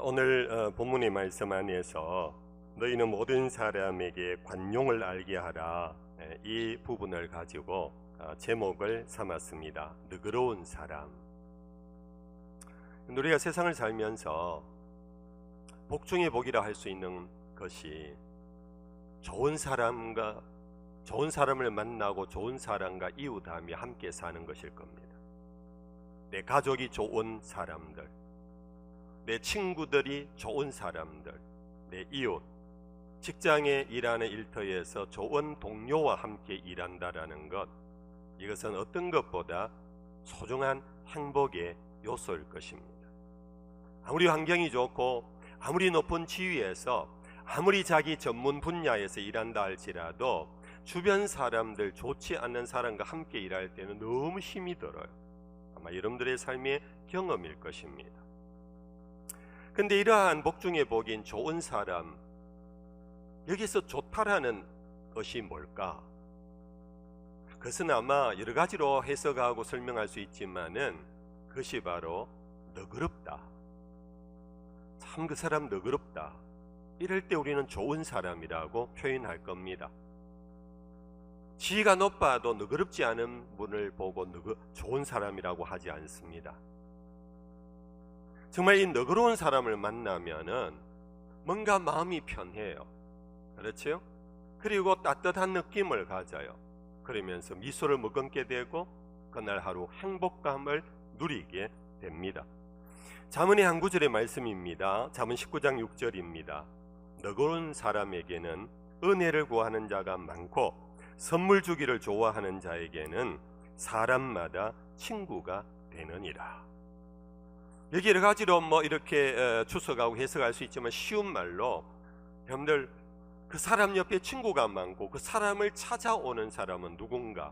오늘 본문의 말씀 안에서 너희는 모든 사람에게 관용을 알게 하라, 이 부분을 가지고 제목을 삼았습니다. 너그러운 사람. 우리가 세상을 살면서 복 중에 복이라 할 수 있는 것이 좋은 사람을 만나고 좋은 사람과 이웃하며 함께 사는 것일 겁니다. 내 가족이 좋은 사람들, 내 친구들이 좋은 사람들, 내 이웃, 직장에 일하는 일터에서 좋은 동료와 함께 일한다라는 것, 이것은 어떤 것보다 소중한 행복의 요소일 것입니다. 아무리 환경이 좋고 아무리 높은 지위에서 아무리 자기 전문 분야에서 일한다 할지라도 주변 사람들, 좋지 않는 사람과 함께 일할 때는 너무 힘이 들어요. 아마 여러분들의 삶의 경험일 것입니다. 근데 이러한 복 중의 복인 좋은 사람, 여기서 좋다라는 것이 뭘까? 그것은 아마 여러 가지로 해석하고 설명할 수 있지만은 그것이 바로 너그럽다. 참 그 사람 너그럽다. 이럴 때 우리는 좋은 사람이라고 표현할 겁니다. 지위가 높아도 너그럽지 않은 분을 보고 좋은 사람이라고 하지 않습니다. 정말 이 너그러운 사람을 만나면은 뭔가 마음이 편해요. 그렇죠? 그리고 따뜻한 느낌을 가져요. 그러면서 미소를 머금게 되고 그날 하루 행복감을 누리게 됩니다. 잠언의 한 구절의 말씀입니다. 잠언 19장 6절입니다. 너그러운 사람에게는 은혜를 구하는 자가 많고 선물 주기를 좋아하는 자에게는 사람마다 친구가 되느니라. 여기 여러 가지로 이렇게 추석하고 해석할 수 있지만 쉬운 말로, 여러분들 그 사람 옆에 친구가 많고 그 사람을 찾아오는 사람은 누군가?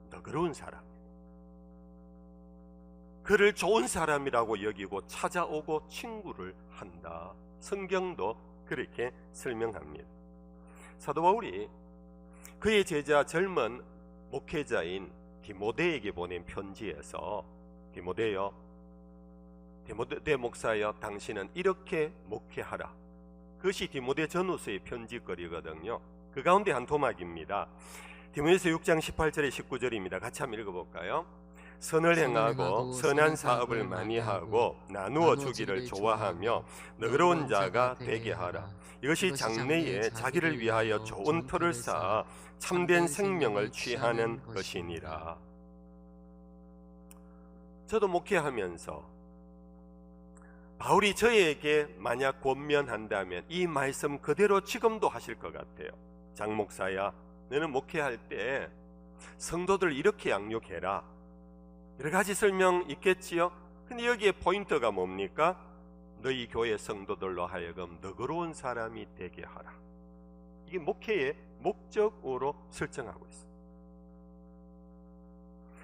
너그러운 사람. 그를 좋은 사람이라고 여기고 찾아오고 친구를 한다. 성경도 그렇게 설명합니다. 사도 바울이 그의 제자 젊은 목회자인 디모데에게 보낸 편지에서 디모데 목사여, 당신은 이렇게 목회하라. 그것이 디모데 전후서의 편지거리거든요. 그 가운데 한 토막입니다. 디모데서 6장 18절에 19절입니다. 같이 한번 읽어볼까요? 선을 행하고 선한 사업을 많이 하고 나누어 주기를 좋아하며 너그러운 자가 되게 하라. 이것이 장래에 자기를 위하여 좋은 터를 쌓아 참된 생명을 취하는 것이니라. 저도 목회하면서 바울이 저에게 만약 권면한다면 이 말씀 그대로 지금도 하실 것 같아요. 장 목사야, 너는 목회할 때 성도들 이렇게 양육해라. 여러 가지 설명 있겠지요. 근데 여기에 포인트가 뭡니까? 너희 교회 성도들로 하여금 너그러운 사람이 되게 하라. 이게 목회의 목적으로 설정하고 있습니다.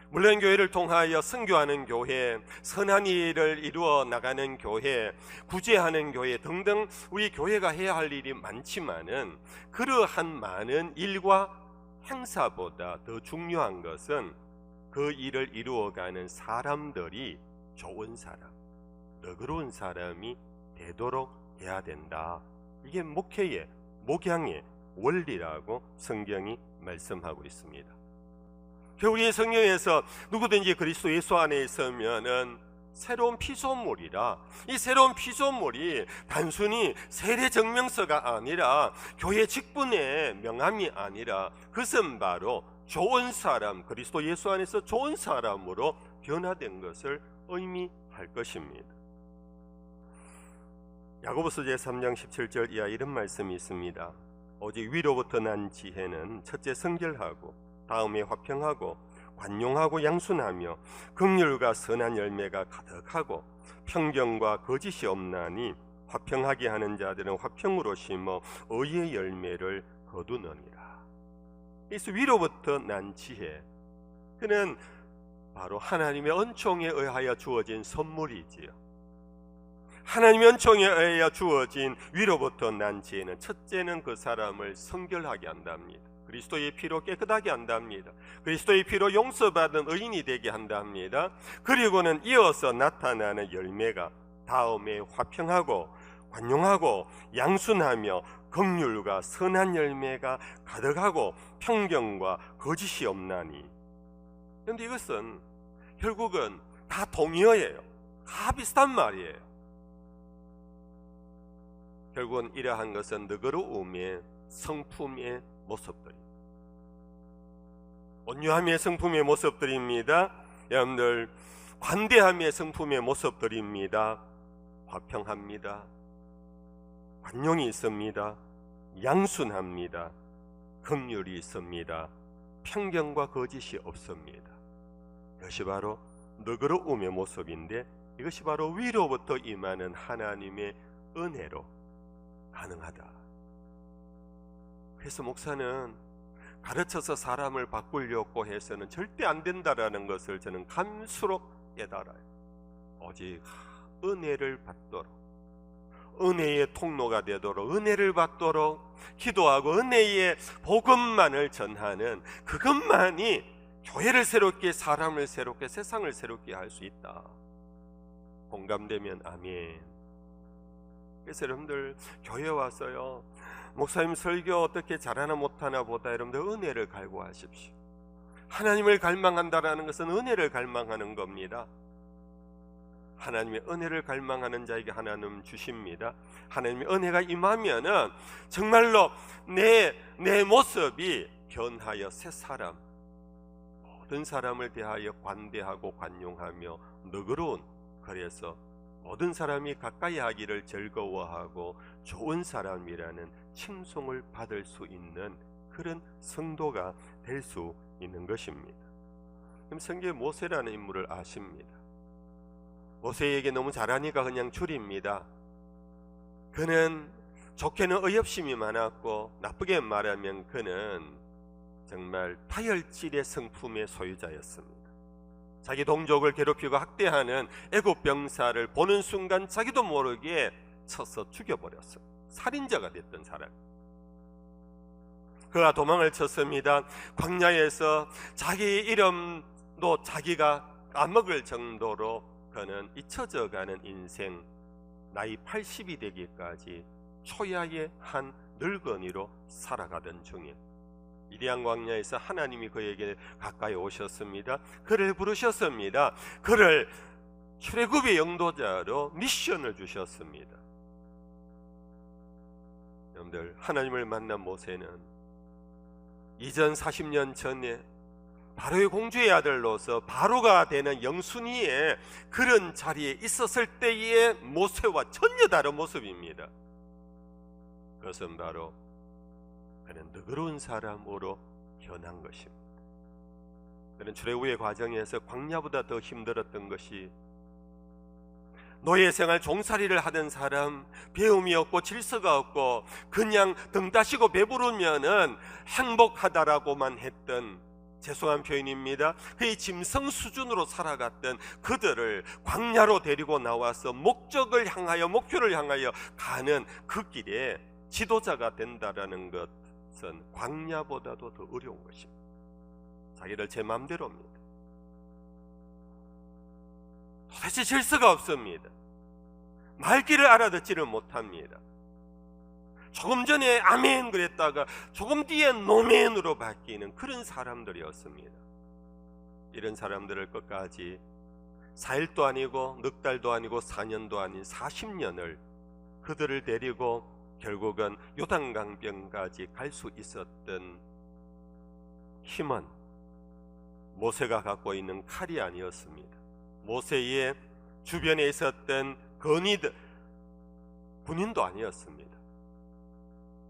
물론 교회를 통하여 선교하는 교회, 선한 일을 이루어 나가는 교회, 구제하는 교회 등등 우리 교회가 해야 할 일이 많지만은 그러한 많은 일과 행사보다 더 중요한 것은 그 일을 이루어가는 사람들이 좋은 사람, 너그러운 사람이 되도록 해야 된다. 이게 목회의 목양의 원리라고 성경이 말씀하고 있습니다. 우리의 성경에서 누구든지 그리스도 예수 안에 있으면은 새로운 피조물이라, 이 새로운 피조물이 단순히 세례 증명서가 아니라 교회 직분의 명함이 아니라 그것은 바로 좋은 사람, 그리스도 예수 안에서 좋은 사람으로 변화된 것을 의미할 것입니다. 야고보서 제3장 17절 이하 이런 말씀이 있습니다. 오직 위로부터 난 지혜는 첫째 성결하고 다음에 화평하고 관용하고 양순하며 긍휼과 선한 열매가 가득하고 편견과 거짓이 없나니 화평하게 하는 자들은 화평으로 심어 의의 열매를 거두느니라. 그래서 위로부터 난 지혜, 그는 바로 하나님의 은총에 의하여 주어진 선물이지요. 하나님의 은총에 의하여 주어진 위로부터 난 지혜는 첫째는 그 사람을 성결하게 한답니다. 그리스도의 피로 깨끗하게 한답니다. 그리스도의 피로 용서받은 의인이 되게 한답니다. 그리고는 이어서 나타나는 열매가 다음에 화평하고 관용하고 양순하며 긍휼과 선한 열매가 가득하고 편견과 거짓이 없나니. 그런데 이것은 결국은 다 동의어예요. 다 비슷한 말이에요. 결국은 이러한 것은 너그러움의 성품의 모습들입니다. 온유함의 성품의 모습들입니다. 여러분들, 관대함의 성품의 모습들입니다. 화평합니다. 관용이 있습니다. 양순합니다. 긍휼이 있습니다. 편견과 거짓이 없습니다. 이것이 바로 너그러움의 모습인데, 이것이 바로 위로부터 임하는 하나님의 은혜로 가능하다. 그래서 목사는 가르쳐서 사람을 바꾸려고 해서는 절대 안 된다라는 것을 저는 감수록 깨달아요. 오직 은혜를 받도록, 은혜의 통로가 되도록, 은혜를 받도록 기도하고 은혜의 복음만을 전하는 그것만이 교회를 새롭게, 사람을 새롭게, 세상을 새롭게 할 수 있다. 공감되면 아멘. 그래서 여러분들, 교회 와서요, 목사님 설교 어떻게 잘하나 못하나 보다 여러분들 은혜를 갈구하십시오. 하나님을 갈망한다라는 것은 은혜를 갈망하는 겁니다. 하나님의 은혜를 갈망하는 자에게 하나님 주십니다. 하나님의 은혜가 임하면은 정말로 내 모습이 변하여 새 사람, 모든 사람을 대하여 관대하고 관용하며 너그러운, 그래서 모든 사람이 가까이 하기를 즐거워하고 좋은 사람이라는 칭송을 받을 수 있는 그런 성도가 될 수 있는 것입니다. 그럼 성경에 모세라는 인물을 아십니다. 모세에게 너무 잘하니까 그냥 줄입니다. 그는 좋게는 의협심이 많았고, 나쁘게 말하면 그는 정말 다혈질의 성품의 소유자였습니다. 자기 동족을 괴롭히고 학대하는 애굽 병사를 보는 순간 자기도 모르게 쳐서 죽여버렸어요. 살인자가 됐던 사람. 그가 도망을 쳤습니다. 광야에서 자기 이름도 자기가 까먹을 정도로 그는 잊혀져가는 인생, 나이 80이 되기까지 초야의 한 늙은이로 살아가던 중에 미디안 광야에서 하나님이 그에게 가까이 오셨습니다. 그를 부르셨습니다. 그를 출애굽의 영도자로 미션을 주셨습니다. 여러분들, 하나님을 만난 모세는 이전 40년 전에 바로의 공주의 아들로서 바로가 되는 영순위의 그런 자리에 있었을 때의 모세와 전혀 다른 모습입니다. 그것은 바로 그는 너그러운 사람으로 변한 것입니다. 그는 출애굽의 과정에서 광야보다 더 힘들었던 것이, 노예 생활 종살이를 하던 사람, 배움이 없고 질서가 없고 그냥 등 따시고 배부르면은 행복하다라고만 했던, 죄송한 표현입니다, 그의 짐승 수준으로 살아갔던 그들을 광야로 데리고 나와서 목적을 향하여, 목표를 향하여 가는 그 길에 지도자가 된다라는 것은 광야보다도 더 어려운 것입니다. 자기를 제 마음대로 합니다. 도대체 질서가 없습니다. 말귀를 알아듣지를 못합니다. 조금 전에 아멘 그랬다가 조금 뒤에 노멘으로 바뀌는 그런 사람들이었습니다. 이런 사람들을 끝까지 4일도 아니고 넉 달도 아니고 4년도 아닌 40년을 그들을 데리고 결국은 요단강변까지 갈 수 있었던 힘은 모세가 갖고 있는 칼이 아니었습니다. 모세의 주변에 있었던 건의들, 군인도 아니었습니다.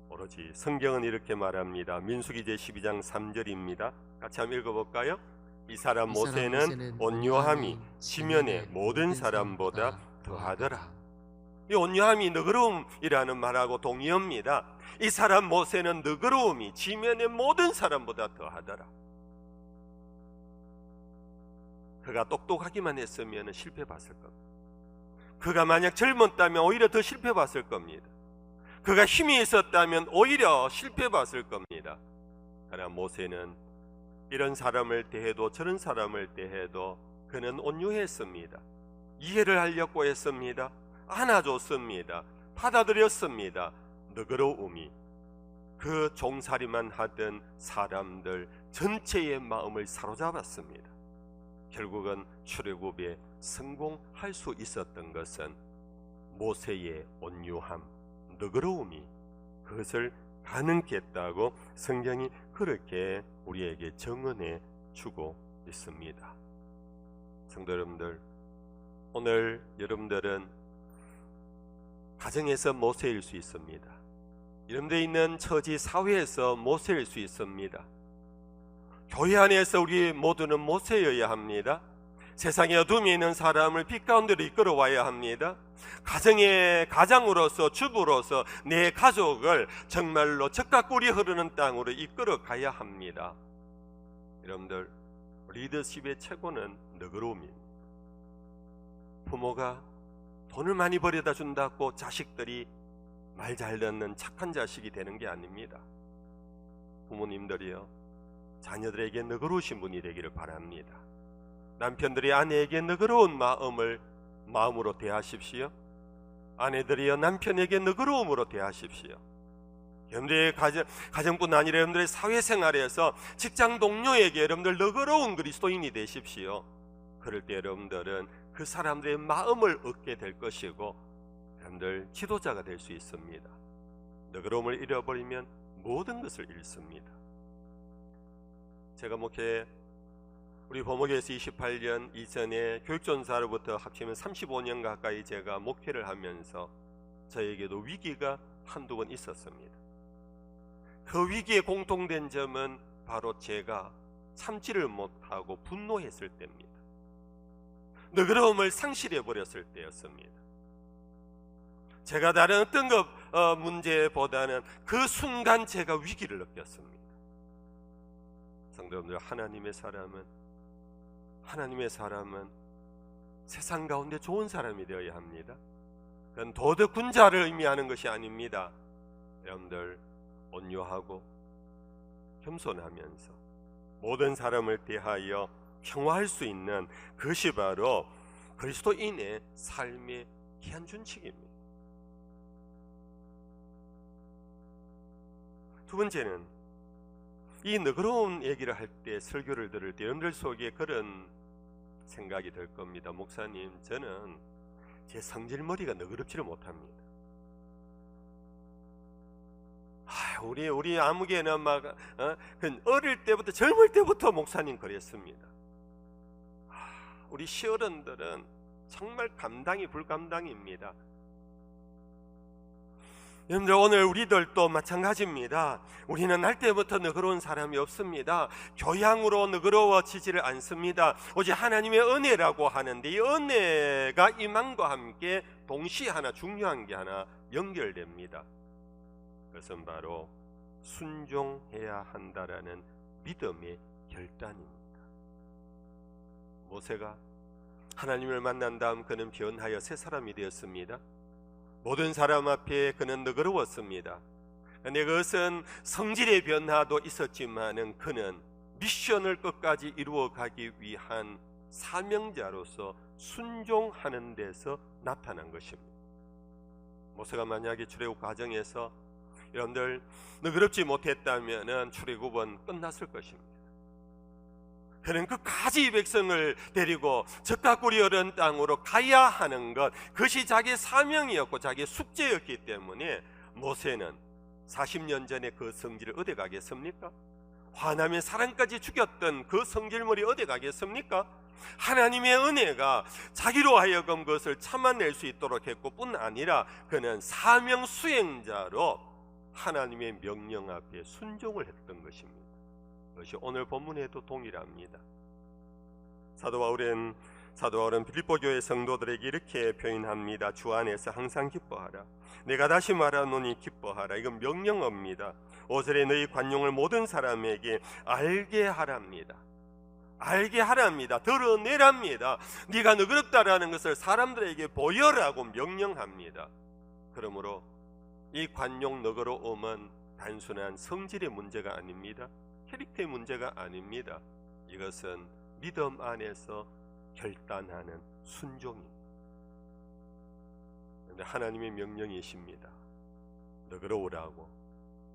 오로지 성경은 이렇게 말합니다. 민수기 제12장 3절입니다. 같이 한번 읽어볼까요? 이 사람 모세는 온유함이 지면의 모든 사람보다 더하더라. 이 온유함이 너그러움이라는 말하고 동의어입니다. 이 사람 모세는 너그러움이 지면의 모든 사람보다 더하더라. 그가 똑똑하기만 했으면 실패 봤을 겁니다. 그가 만약 젊었다면 오히려 더 실패 봤을 겁니다. 그가 힘이 있었다면 오히려 실패 봤을 겁니다. 그러나 모세는 이런 사람을 대해도 저런 사람을 대해도 그는 온유했습니다. 이해를 하려고 했습니다. 안아줬습니다. 받아들였습니다. 너그러움이 그 종살이만 하던 사람들 전체의 마음을 사로잡았습니다. 결국은 출애굽에 성공할 수 있었던 것은 모세의 온유함, 너그러움이 그것을 가능케 했다고 성경이 그렇게 우리에게 증언해 주고 있습니다. 성도 여러분들, 오늘 여러분들은 가정에서 모세일 수 있습니다. 여러분들 있는 처지 사회에서 모세일 수 있습니다. 교회 안에서 우리 모두는 모세여야 합니다. 세상에 어둠이 있는 사람을 빛 가운데로 이끌어와야 합니다. 가정의 가장으로서, 주부로서 내 가족을 정말로 젖과 꿀이 흐르는 땅으로 이끌어 가야 합니다. 여러분들, 리더십의 최고는 너그러움입니다. 부모가 돈을 많이 벌여다 준다고 자식들이 말 잘 듣는 착한 자식이 되는 게 아닙니다. 부모님들이요, 자녀들에게 너그러우신 분이 되기를 바랍니다. 남편들이 아내에게 너그러운 마음으로 대하십시오. 아내들이요, 남편에게 너그러움으로 대하십시오. 여러분들의 가정뿐 아니라 여러분들의 사회생활에서 직장 동료에게 여러분들 너그러운 그리스도인이 되십시오. 그럴 때 여러분들은 그 사람들의 마음을 얻게 될 것이고 여러분들 지도자가 될 수 있습니다. 너그러움을 잃어버리면 모든 것을 잃습니다. 제가 우리 범목에서 28년 이전에 교육전사로부터 합치면 35년 가까이 제가 목회를 하면서 저에게도 위기가 한두 번 있었습니다. 그 위기의 공통된 점은 바로 제가 참지를 못하고 분노했을 때입니다. 너그러움을 상실해버렸을 때였습니다. 제가 다른 어떤 문제보다는 그 순간 제가 위기를 느꼈습니다. 성도님들, 하나님의 사람은 세상 가운데 좋은 사람이 되어야 합니다. 그건 도덕 군자를 의미하는 것이 아닙니다. 여러분들, 온유하고 겸손하면서 모든 사람을 대하여 평화할 수 있는 그것이 바로 그리스도인의 삶의 귀한 준칙입니다. 두 번째는 이 너그러운 얘기를 할 때, 설교를 들을 때 여러분들 속에 그런 생각이 들 겁니다. 목사님, 저는 제 성질머리가 너그럽지를 못합니다. 우리 아무개는 어릴 때부터, 젊을 때부터 목사님 그랬습니다. 우리 시어른들은 정말 감당이 불감당입니다. 여러분들, 오늘 우리들도 마찬가지입니다. 우리는 날 때부터 너그러운 사람이 없습니다. 교양으로 너그러워지지를 않습니다. 오직 하나님의 은혜라고 하는데, 이 은혜가 임함과 함께 동시에 중요한 게 하나 연결됩니다. 그것은 바로 순종해야 한다라는 믿음의 결단입니다. 모세가 하나님을 만난 다음 그는 변하여 새 사람이 되었습니다. 모든 사람 앞에 그는 너그러웠습니다. 그런데 그것은 성질의 변화도 있었지만은 그는 미션을 끝까지 이루어가기 위한 사명자로서 순종하는 데서 나타난 것입니다. 모세가 만약에 출애굽 과정에서 여러분들 너그럽지 못했다면은 출애굽은 끝났을 것입니다. 그는 끝까지 이 백성을 데리고 젖과 꿀이 흐르는 땅으로 가야 하는 것, 그것이 자기의 사명이었고 자기의 숙제였기 때문에 모세는 40년 전에 그 성질을 어디 가겠습니까? 화나면 사람까지 죽였던 그 성질머리 어디 가겠습니까? 하나님의 은혜가 자기로 하여금 그것을 참아낼 수 있도록 했고 뿐 아니라 그는 사명 수행자로 하나님의 명령 앞에 순종을 했던 것입니다. 그것이 오늘 본문에도 동일합니다. 사도 바울은 빌립보 교회 성도들에게 이렇게 표현합니다. 주 안에서 항상 기뻐하라. 내가 다시 말하노니 기뻐하라. 이건 명령어입니다. 5절에 너희 관용을 모든 사람에게 알게 하랍니다. 알게 하랍니다. 드러내랍니다. 네가 너그럽다라는 것을 사람들에게 보여라고 명령합니다. 그러므로 이 관용 너그러움은 단순한 성질의 문제가 아닙니다. 캐릭터의 문제가 아닙니다. 이것은 믿음 안에서 결단하는 순종입니다. 하나님의 명령이십니다. 너그러우라고.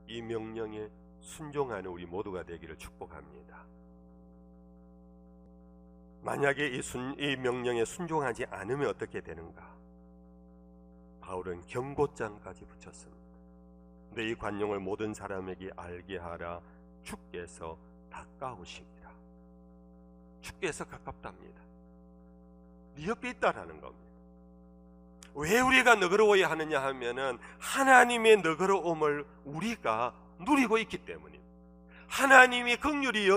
이 명령에 순종하는 우리 모두가 되기를 축복합니다. 만약에 이 명령에 순종하지 않으면 어떻게 되는가? 바울은 경고장까지 붙였습니다. 근데 이 관용을 모든 사람에게 알게 하라. 주께서 가까우십니다. 주께서 가깝답니다. 네 옆에 있다라는 겁니다. 왜 우리가 너그러워야 하느냐 하면은 하나님의 너그러움을 우리가 누리고 있기 때문입니다. 하나님이 긍휼히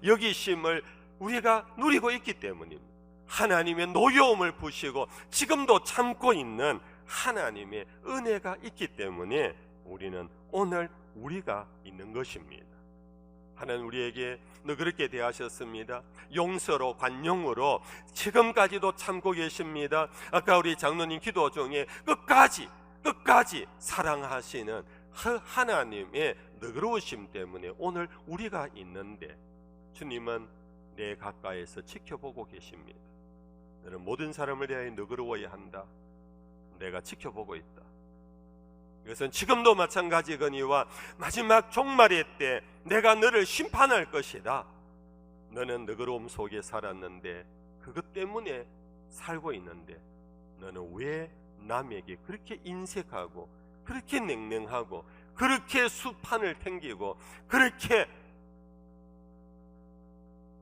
여기심을 우리가 누리고 있기 때문입니다. 하나님의 노여움을 부시고 지금도 참고 있는 하나님의 은혜가 있기 때문에 우리는 오늘 우리가 있는 것입니다. 하나님 우리에게 너그럽게 대하셨습니다. 용서로 관용으로 지금까지도 참고 계십니다. 아까 우리 장로님 기도 중에 끝까지 사랑하시는 하나님의 너그러우심 때문에 오늘 우리가 있는데 주님은 내 가까이에서 지켜보고 계십니다. 너는 모든 사람을 대하여 너그러워야 한다. 내가 지켜보고 있다. 이것은 지금도 마찬가지거니와 마지막 종말의 때 내가 너를 심판할 것이다. 너는 너그러움 속에 살았는데 그것 때문에 살고 있는데 너는 왜 남에게 그렇게 인색하고 그렇게 냉랭하고 그렇게 수판을 탱기고 그렇게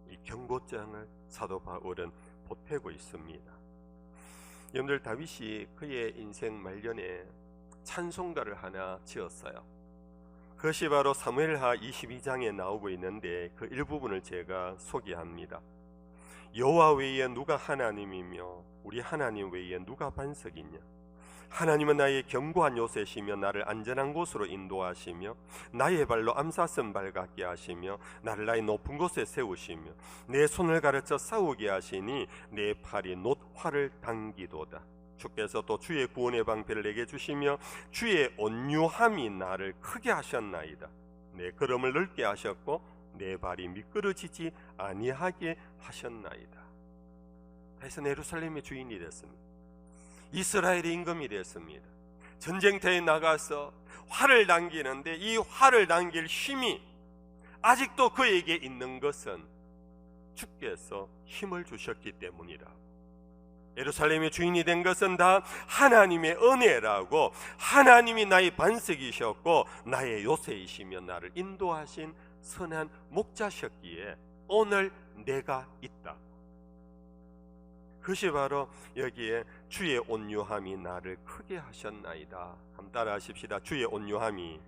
이 경고장을 사도 바울은 보태고 있습니다. 여러분들 다윗이 그의 인생 말년에 찬송가를 하나 지었어요. 그것이 바로 사무엘하 22장에 나오고 있는데 그 일부분을 제가 소개합니다. 여호와 외에 누가 하나님이며 우리 하나님 외에 누가 반석이냐. 하나님은 나의 견고한 요새시며 나를 안전한 곳으로 인도하시며 나의 발로 암사슴 발 같게 하시며 나를 나의 높은 곳에 세우시며 내 손을 가르쳐 싸우게 하시니 내 팔이 놋 활을 당기도다. 주께서 또 주의 구원의 방패를 내게 주시며 주의 온유함이 나를 크게 하셨나이다. 내 걸음을 넓게 하셨고 내 발이 미끄러지지 아니하게 하셨나이다. 다윗은 예루살렘의 주인이 됐습니다. 이스라엘의 임금이 됐습니다. 전쟁터에 나가서 활을 당기는데 이 활을 당길 힘이 아직도 그에게 있는 것은 주께서 힘을 주셨기 때문이라. 예루살렘의 주인이 된 것은 다 하나님의 은혜라고, 하나님이 나의 반석이셨고 나의 요새이시며 나를 인도하신 선한 목자셨기에 오늘 내가 있다. 그것이 바로 여기에 주의 온유함이 나를 크게 하셨나이다. 한번 따라 하십시다. 주의 온유함이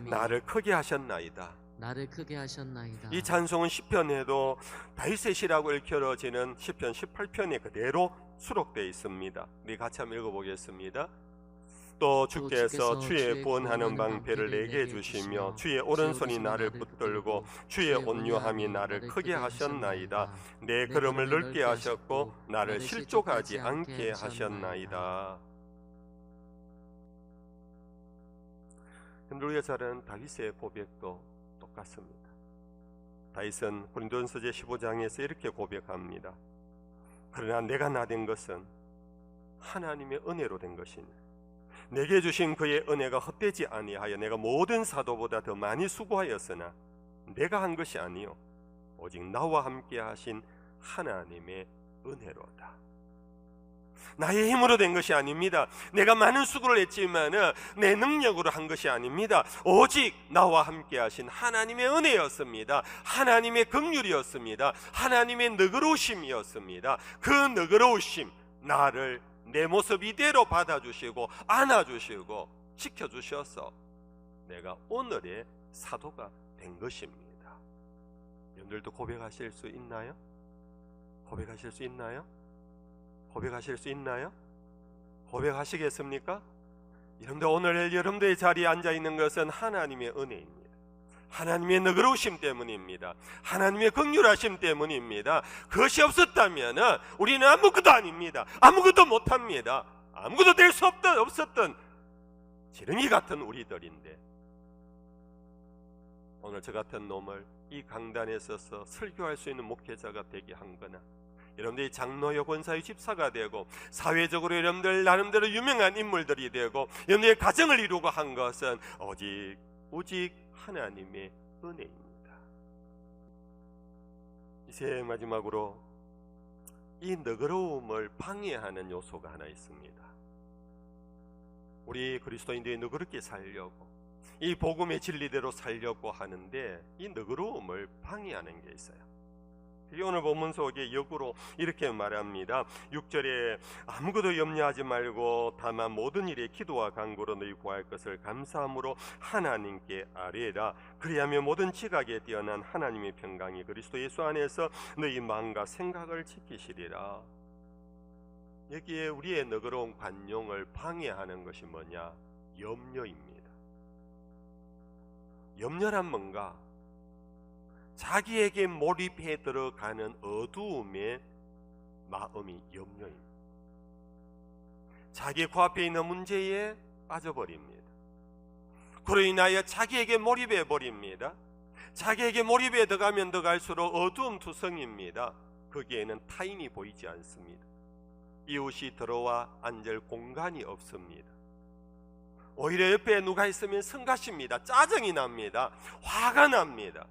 나를 크게 하셨나이다. 나를 크게 하셨나이다. 이 찬송은 시편에도 다윗의 시라고 일컬어지는 시편 18편에 그대로 수록되어 있습니다. 우리 같이 한번 읽어보겠습니다. 또 주께서 주의 구원하는 방패를 내게 주시며 주의 오른손이 나를 붙들고 주의 온유함이 나를 크게 하셨나이다. 내 걸음을 넓게 하셨고 나를 실족하지 않게 하셨나이다. 우리가 잘 아는 다윗의 고백도 똑같습니다. 다윗은 고린도전서 15장에서 이렇게 고백합니다. 그러나 내가 나된 것은 하나님의 은혜로 된 것이니 내게 주신 그의 은혜가 헛되지 아니하여 내가 모든 사도보다 더 많이 수고하였으나 내가 한 것이 아니요 오직 나와 함께 하신 하나님의 은혜로다. 나의 힘으로 된 것이 아닙니다. 내가 많은 수고를 했지만 내 능력으로 한 것이 아닙니다. 오직 나와 함께 하신 하나님의 은혜였습니다. 하나님의 긍휼이었습니다. 하나님의 너그러우심이었습니다. 그 너그러우심, 나를 내 모습 이대로 받아주시고 안아주시고 지켜주셔서 내가 오늘의 사도가 된 것입니다. 여러분들도 고백하실 수 있나요? 고백하실 수 있나요? 고백하실 수 있나요? 고백하시겠습니까? 여러분들 오늘 여러분들의 자리에 앉아있는 것은 하나님의 은혜입니다. 하나님의 너그러우심 때문입니다. 하나님의 긍휼하심 때문입니다. 그것이 없었다면 우리는 아무것도 아닙니다. 아무것도 못합니다. 아무것도 될 수 없었던 지렁이 같은 우리들인데 오늘 저 같은 놈을 이 강단에 서서 설교할 수 있는 목회자가 되게 한 거나 여러분들이 장로요, 권사요, 집사가 되고 사회적으로 여러분들 나름대로 유명한 인물들이 되고 여러분들의 가정을 이루고 한 것은 오직 하나님의 은혜입니다. 이제 마지막으로 이 너그러움을 방해하는 요소가 하나 있습니다. 우리 그리스도인들이 너그럽게 살려고 이 복음의 진리대로 살려고 하는데 이 너그러움을 방해하는 게 있어요. 오늘 본문 속에 역으로 이렇게 말합니다. 6절에 아무것도 염려하지 말고 다만 모든 일에 기도와 간구로 너희 구할 것을 감사함으로 하나님께 아뢰라. 그리하면 모든 지각에 뛰어난 하나님의 평강이 그리스도 예수 안에서 너희 마음과 생각을 지키시리라. 여기에 우리의 너그러운 관용을 방해하는 것이 뭐냐? 염려입니다. 염려란 뭔가? 자기에게 몰입해 들어가는 어두움의 마음이 염려입니다. 자기 코앞에 있는 문제에 빠져버립니다. 그로 인하여 자기에게 몰입해 버립니다. 자기에게 몰입해 들어가면 들어갈수록 어두움 투성입니다. 거기에는 타인이 보이지 않습니다. 이웃이 들어와 앉을 공간이 없습니다. 오히려 옆에 누가 있으면 성가십니다. 짜증이 납니다. 화가 납니다.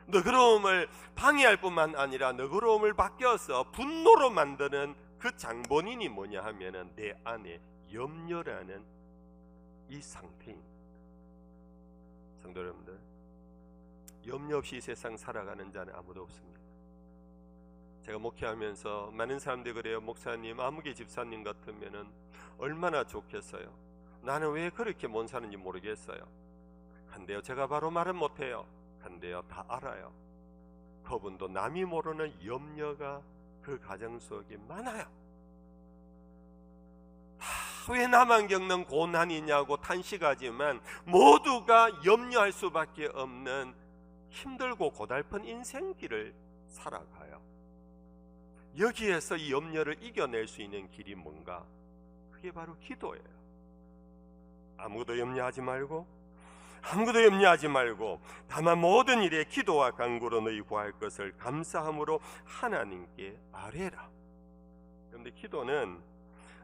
너그러움을 방해할 뿐만 아니라 너그러움을 바뀌어서 분노로 만드는 그 장본인이 뭐냐 하면은 내 안에 염려라는 이 상태입니다. 성도 여러분들, 염려 없이 이 세상 살아가는 자는 아무도 없습니다. 제가 목회하면서 많은 사람들이 그래요. 목사님, 아무개 집사님 같으면은 얼마나 좋겠어요. 나는 왜 그렇게 못 사는지 모르겠어요. 근데요, 제가 바로 말은 못해요. 근데요, 다 알아요. 그분도 남이 모르는 염려가 그 가정 속에 많아요. 왜 나만 겪는 고난이냐고 탄식하지만 모두가 염려할 수밖에 없는 힘들고 고달픈 인생길을 살아가요. 여기에서 이 염려를 이겨낼 수 있는 길이 뭔가? 그게 바로 기도예요. 아무것도 염려하지 말고 다만 모든 일에 기도와 간구로 너희 구할 것을 감사함으로 하나님께 아뢰라. 그런데 기도는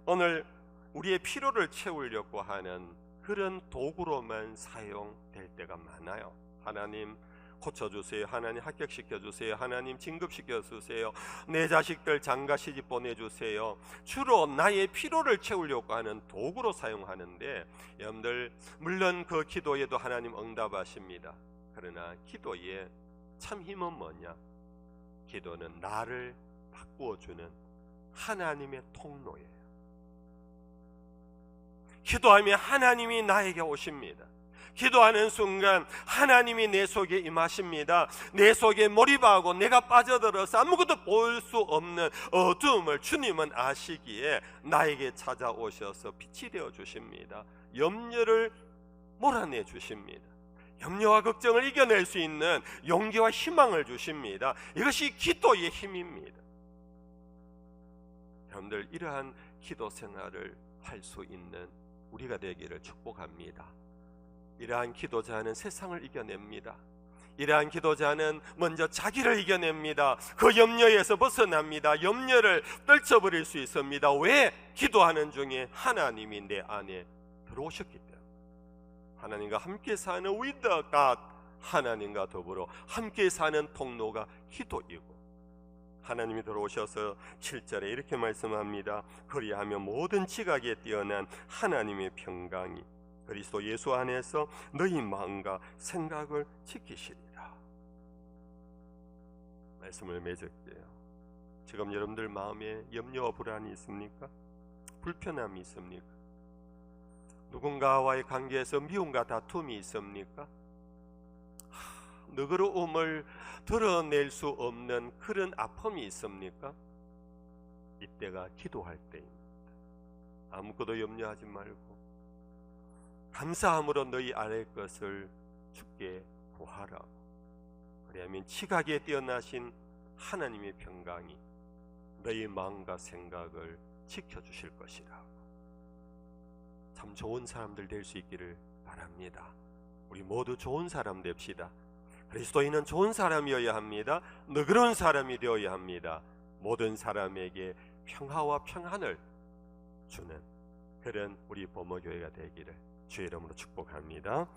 오늘 우리의 필요를 채우려고 하는 그런 도구로만 사용될 때가 많아요. 하나님 고쳐주세요. 하나님 합격시켜주세요. 하나님 진급시켜주세요. 내 자식들 장가 시집 보내주세요. 주로 나의 필요를 채우려고 하는 도구로 사용하는데, 여러분들 물론 그 기도에도 하나님 응답하십니다. 그러나 기도의 참 힘은 뭐냐? 기도는 나를 바꾸어주는 하나님의 통로예요. 기도하면 하나님이 나에게 오십니다. 기도하는 순간 하나님이 내 속에 임하십니다. 내 속에 몰입하고 내가 빠져들어서 아무것도 볼 수 없는 어두움을 주님은 아시기에 나에게 찾아오셔서 빛이 되어 주십니다. 염려를 몰아내 주십니다. 염려와 걱정을 이겨낼 수 있는 용기와 희망을 주십니다. 이것이 기도의 힘입니다. 여러분들, 이러한 기도 생활을 할 수 있는 우리가 되기를 축복합니다. 이러한 기도자는 세상을 이겨냅니다. 이러한 기도자는 먼저 자기를 이겨냅니다. 그 염려에서 벗어납니다. 염려를 떨쳐버릴 수 있습니다. 왜? 기도하는 중에 하나님이 내 안에 들어오셨기 때문에. 하나님과 함께 사는 with God, 하나님과 더불어 함께 사는 통로가 기도이고, 하나님이 들어오셔서 7절에 이렇게 말씀합니다. 그리하면 모든 지각에 뛰어난 하나님의 평강이 그리스도 예수 안에서 너희 마음과 생각을 지키시리라. 말씀을 맺을게요. 지금 여러분들 마음에 염려와 불안이 있습니까? 불편함이 있습니까? 누군가와의 관계에서 미움과 다툼이 있습니까? 너그러움을 드러낼 수 없는 그런 아픔이 있습니까? 이때가 기도할 때입니다. 아무것도 염려하지 말고 감사함으로 너희 아랠 것을 주께 구하라고. 그리하면 지각에 뛰어나신 하나님의 평강이 너희 마음과 생각을 지켜주실 것이라고. 참 좋은 사람들 될 수 있기를 바랍니다. 우리 모두 좋은 사람 됩시다. 그리스도인은 좋은 사람이어야 합니다. 너그러운 사람이 되어야 합니다. 모든 사람에게 평화와 평안을 주는 그런 우리 범어교회가 되기를 주의 이름으로 축복합니다.